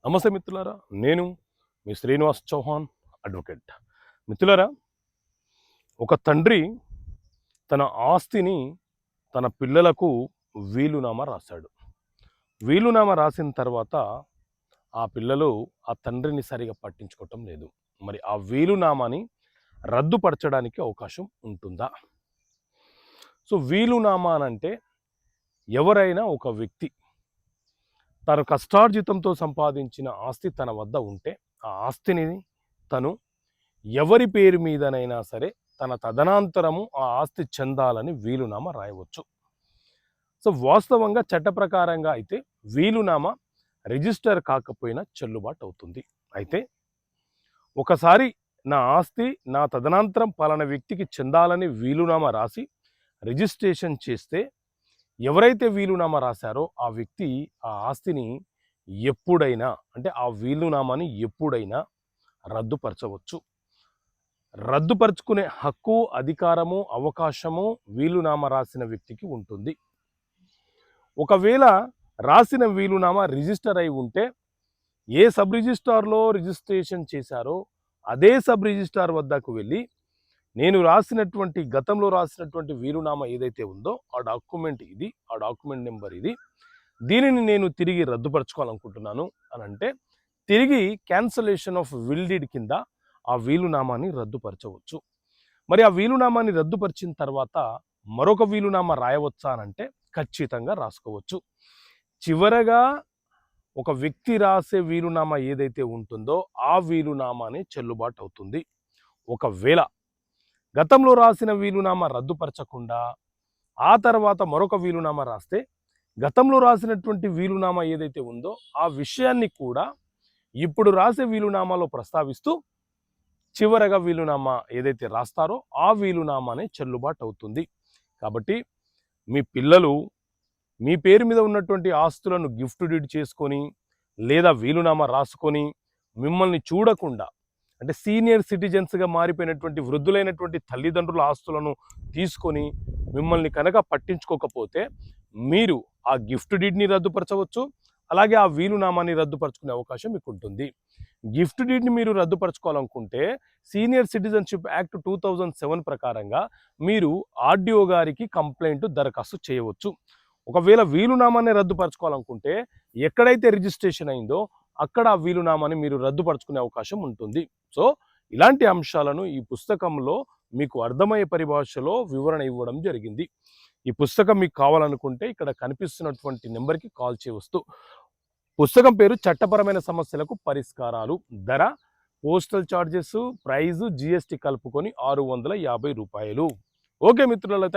నమస్తే మిత్రులారా, నేను మీ శ్రీనివాస్ చౌహాన్ అడ్వకేట్. మిత్రులారా, ఒక తండ్రి తన ఆస్తిని తన పిల్లలకు వీలునామా రాశాడు. వీలునామా రాసిన తర్వాత ఆ పిల్లలు ఆ తండ్రిని సరిగా పట్టించుకోవటం లేదు. మరి ఆ వీలునామాని రద్దుపరచడానికి అవకాశం ఉంటుందా? సో వీలునామా అంటే ఎవరైనా ఒక వ్యక్తి తన కష్టార్జితంతో సంపాదించిన ఆస్తి తన వద్ద ఉంటే ఆ ఆస్తిని తను ఎవరి పేరు మీదనైనా సరే తన తదనంతరము ఆ ఆస్తి చెందాలని వీలునామా రాయవచ్చు. సో వాస్తవంగా చట్ట ప్రకారంగా అయితే వీలునామా రిజిస్టర్ కాకపోయినా చెల్లుబాటు అవుతుంది. అయితే ఒకసారి నా ఆస్తి నా తదనంతరం పలానా వ్యక్తికి చెందాలని వీలునామా రాసి రిజిస్ట్రేషన్ చేస్తే ఎవరైతే వీలునామా రాశారో ఆ వ్యక్తి ఆ ఆస్తిని ఎప్పుడైనా అంటే ఆ వీలునామాని ఎప్పుడైనా రద్దుపరచవచ్చు. రద్దుపరుచుకునే హక్కు, అధికారము, అవకాశము వీలునామా రాసిన వ్యక్తికి ఉంటుంది. ఒకవేళ రాసిన వీలునామా రిజిస్టర్ అయి ఉంటే ఏ సబ్ రిజిస్ట్రార్లో రిజిస్ట్రేషన్ చేశారో అదే సబ్ రిజిస్ట్రార్ వద్దకు వెళ్ళి నేను రాసినటువంటి గతంలో రాసినటువంటి వీలునామా ఏదైతే ఉందో ఆ డాక్యుమెంట్ ఇది, ఆ డాక్యుమెంట్ నెంబర్ ఇది, దీనిని నేను తిరిగి రద్దుపరచుకోవాలనుకుంటున్నాను అని అంటే తిరిగి క్యాన్సలేషన్ ఆఫ్ విల్ డీడ్ కింద ఆ వీలునామాని రద్దుపరచవచ్చు. మరి ఆ వీలునామాని రద్దుపరిచిన తర్వాత మరొక వీలునామా రాయవచ్చా అని అంటే ఖచ్చితంగా రాసుకోవచ్చు. చివరగా ఒక వ్యక్తి రాసే వీలునామా ఏదైతే ఉంటుందో ఆ వీలునామాని చెల్లుబాటు అవుతుంది. ఒకవేళ గతంలో రాసిన వీలునామా రద్దుపరచకుండా ఆ తర్వాత మరొక వీలునామా రాస్తే గతంలో రాసినటువంటి వీలునామా ఏదైతే ఉందో ఆ విషయాన్ని కూడా ఇప్పుడు రాసే వీలునామాలో ప్రస్తావిస్తూ చివరగా వీలునామా ఏదైతే రాస్తారో ఆ వీలునామానే చెల్లుబాటు అవుతుంది. కాబట్టి మీ పిల్లలు మీ పేరు మీద ఉన్నటువంటి ఆస్తులను గిఫ్ట్ డీడ్ చేసుకొని లేదా వీలునామా రాసుకొని మిమ్మల్ని చూడకుండా అంటే సీనియర్ సిటిజన్స్గా మారిపోయినటువంటి వృద్ధులైనటువంటి తల్లిదండ్రుల ఆస్తులను తీసుకొని మిమ్మల్ని కనుక పట్టించుకోకపోతే మీరు ఆ గిఫ్ట్ డీడ్ని రద్దుపరచవచ్చు. అలాగే ఆ వీలునామాని రద్దుపరచుకునే అవకాశం మీకు ఉంటుంది. గిఫ్ట్ డీడ్ని మీరు రద్దుపరచుకోవాలనుకుంటే సీనియర్ సిటిజన్షిప్ యాక్ట్ 2007 ప్రకారంగా మీరు ఆర్డీఓ గారికి కంప్లైంట్ దరఖాస్తు చేయవచ్చు. ఒకవేళ వీలునామాని రద్దుపరచుకోవాలనుకుంటే ఎక్కడైతే రిజిస్ట్రేషన్ అయిందో అక్కడ ఆ వీలునామాని మీరు రద్దుపరచుకునే అవకాశం ఉంటుంది. సో ఇలాంటి అంశాలను ఈ పుస్తకంలో మీకు అర్థమయ్యే పరిభాషలో వివరణ ఇవ్వడం జరిగింది. ఈ పుస్తకం మీకు కావాలనుకుంటే ఇక్కడ కనిపిస్తున్నటువంటి నెంబర్కి కాల్ చేయవచ్చు. పుస్తకం పేరు చట్టపరమైన సమస్యలకు పరిష్కారాలు. ధర, పోస్టల్ ఛార్జెస్, ప్రైజు, జిఎస్టీ కలుపుకొని 650 రూపాయలు. ఓకే మిత్రుల